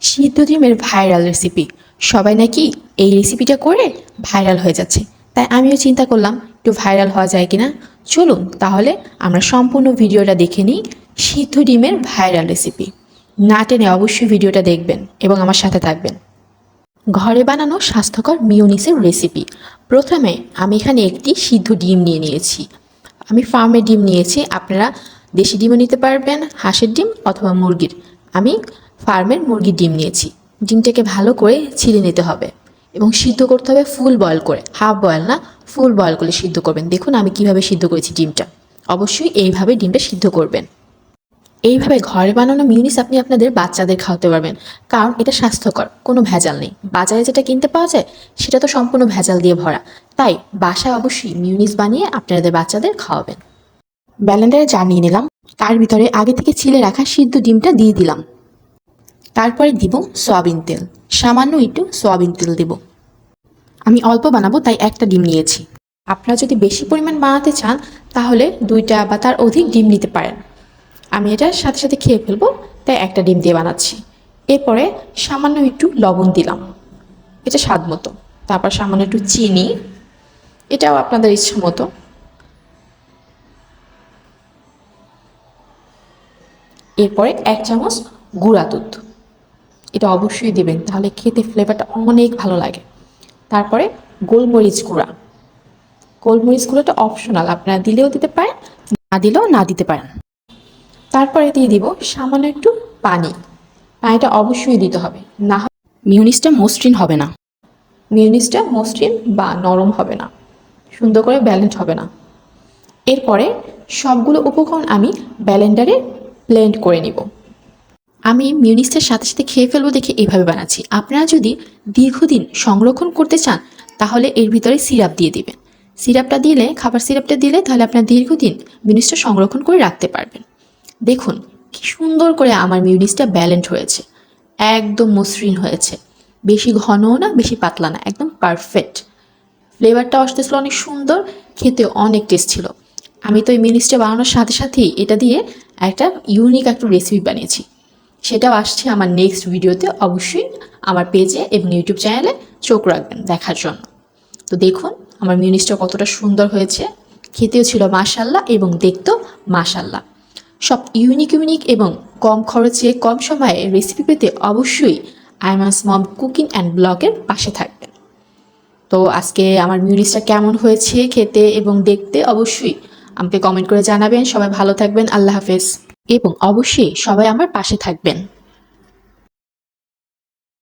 সিদ্ধ ডিমের viral recipe. সবাই নাকি এই রেসিপিটা করে ভাইরাল হয়ে যাচ্ছে, তাই আমিও চিন্তা করলাম একটু ভাইরাল হওয়া যায় কিনা। চলুন তাহলে আমরা সম্পূর্ণ ভিডিওটা দেখে নিই। সিদ্ধ ডিমের ভাইরাল রেসিপি না টেনে অবশ্যই ভিডিওটা দেখবেন এবং আমার সাথে থাকবেন। ঘরে বানানো স্বাস্থ্যকর মিওনিসের রেসিপি। প্রথমে আমি এখানে একটি সিদ্ধ ডিম নিয়ে নিয়েছি। আমি ফার্মের ডিম নিয়েছি, আপনারা দেশি ডিমও নিতে পারবেন, হাঁসের ডিম অথবা মুরগির। আমি ফার্মের মুরগির ডিম নিয়েছি। ডিমটাকে ভালো করে ছিলে নিতে হবে এবং সিদ্ধ করতে হবে ফুল বয়েল করে, হাফ বয়েল না, ফুল বয়েল করে সিদ্ধ করবেন। দেখুন আমি কিভাবে সিদ্ধ করেছি ডিমটা। অবশ্যই এইভাবে ডিমটা সিদ্ধ করবেন। এইভাবে ঘরে বানানো মিউনিস আপনি আপনাদের বাচ্চাদের খাওয়াতে পারবেন, কারণ এটা স্বাস্থ্যকর, কোনো ভেজাল নেই। বাজারে যেটা কিনতে পাওয়া যায় সেটা তো সম্পূর্ণ ভেজাল দিয়ে ভরা। তাই বাসায় অবশ্যই মিউনিস বানিয়ে আপনাদের বাচ্চাদের খাওয়াবেন। ব্লেন্ডারে জার নিয়ে নিলাম, তার ভিতরে আগে থেকে ছিলে রাখা সিদ্ধ ডিমটা দিয়ে দিলাম। তারপরে দিব সয়াবিন তেল, সামান্য একটু সয়াবিন তেল দেব। আমি অল্প বানাবো তাই একটা ডিম নিয়েছি। আপনারা যদি বেশি পরিমাণ বানাতে চান তাহলে 2টা বা তার অধিক ডিম নিতে পারেন। আমি এটা সাথে সাথে খেয়ে ফেলবো তাই একটা ডিম দিয়ে বানাচ্ছি। এরপরে সামান্য একটু লবণ দিলাম, এটা স্বাদ মতো। তারপর সামান্য একটু চিনি, এটাও আপনাদের ইচ্ছা মতো। এরপরে 1 চামচ গুঁড়া দুধ, এটা অবশ্যই দেবেন, তাহলে খেতে ফ্লেভারটা অনেক ভালো লাগে। তারপরে গোলমরিচ গুঁড়া। গোলমরিচ গুঁড়োটা অপশনাল, আপনারা দিলেও দিতে পারেন, না দিলেও না দিতে পারেন। তারপরে দিয়ে দিব সামান্য একটু পানি। পানিটা অবশ্যই দিতে হবে, না হয় মিউনিসটা মসৃণ হবে না। মিউনিসটা মসৃণ বা নরম হবে না, সুন্দর করে ব্যালেন্স হবে না। এরপরে সবগুলো উপকরণ আমি ব্লেন্ডারে ব্লেন্ড করে নিব। আমি মিউনিসটার সাথে সাথে খেয়ে ফেলবো দেখে এইভাবে বানাচ্ছি। আপনারা যদি দীর্ঘদিন সংরক্ষণ করতে চান তাহলে এর ভিতরে সিরাপ দিয়ে দিবেন। সিরাপটা দিলে, খাবার সিরাপটা দিলে, তাহলে আপনার দীর্ঘদিন মিউনিসটা সংরক্ষণ করে রাখতে পারবেন। দেখুন কি সুন্দর করে আমার মিউনিসটা ব্যালেন্স হয়েছে, একদম মসৃণ হয়েছে। বেশি ঘনও না বেশি পাতলা না, একদম পারফেক্ট। ফ্লেভারটা আসতেছিল অনেক সুন্দর, খেতে অনেক টেস্ট ছিল। আমি তো এই মিউনিসটা বানানোর সাথে সাথেই এটা দিয়ে একটা ইউনিক একটা রেসিপি বানিয়েছি, সেটাও আসছে আমার নেক্সট ভিডিওতে। অবশ্যই আমার পেজে এবং ইউটিউব চ্যানেলে চোখ রাখবেন দেখার জন্য। তো দেখুন আমার মিউনিসটা কতটা সুন্দর হয়েছে, খেতেও ছিল মাশাল্লাহ এবং দেখতেও মাশাল্লাহ। সব ইউনিক ইউনিক এবং কম খরচে কম সময়ে রেসিপি পেতে অবশ্যই আইমাস মম কুকিং অ্যান্ড ব্লগের পাশে থাকবেন। তো আজকে আমার মিউনিসটা কেমন হয়েছে খেতে এবং দেখতে অবশ্যই আমাকে কমেন্ট করে জানাবেন। সবাই ভালো থাকবেন, আল্লাহ হাফেজ, এবং অবশ্যই সবাই আমার পাশে থাকবেন।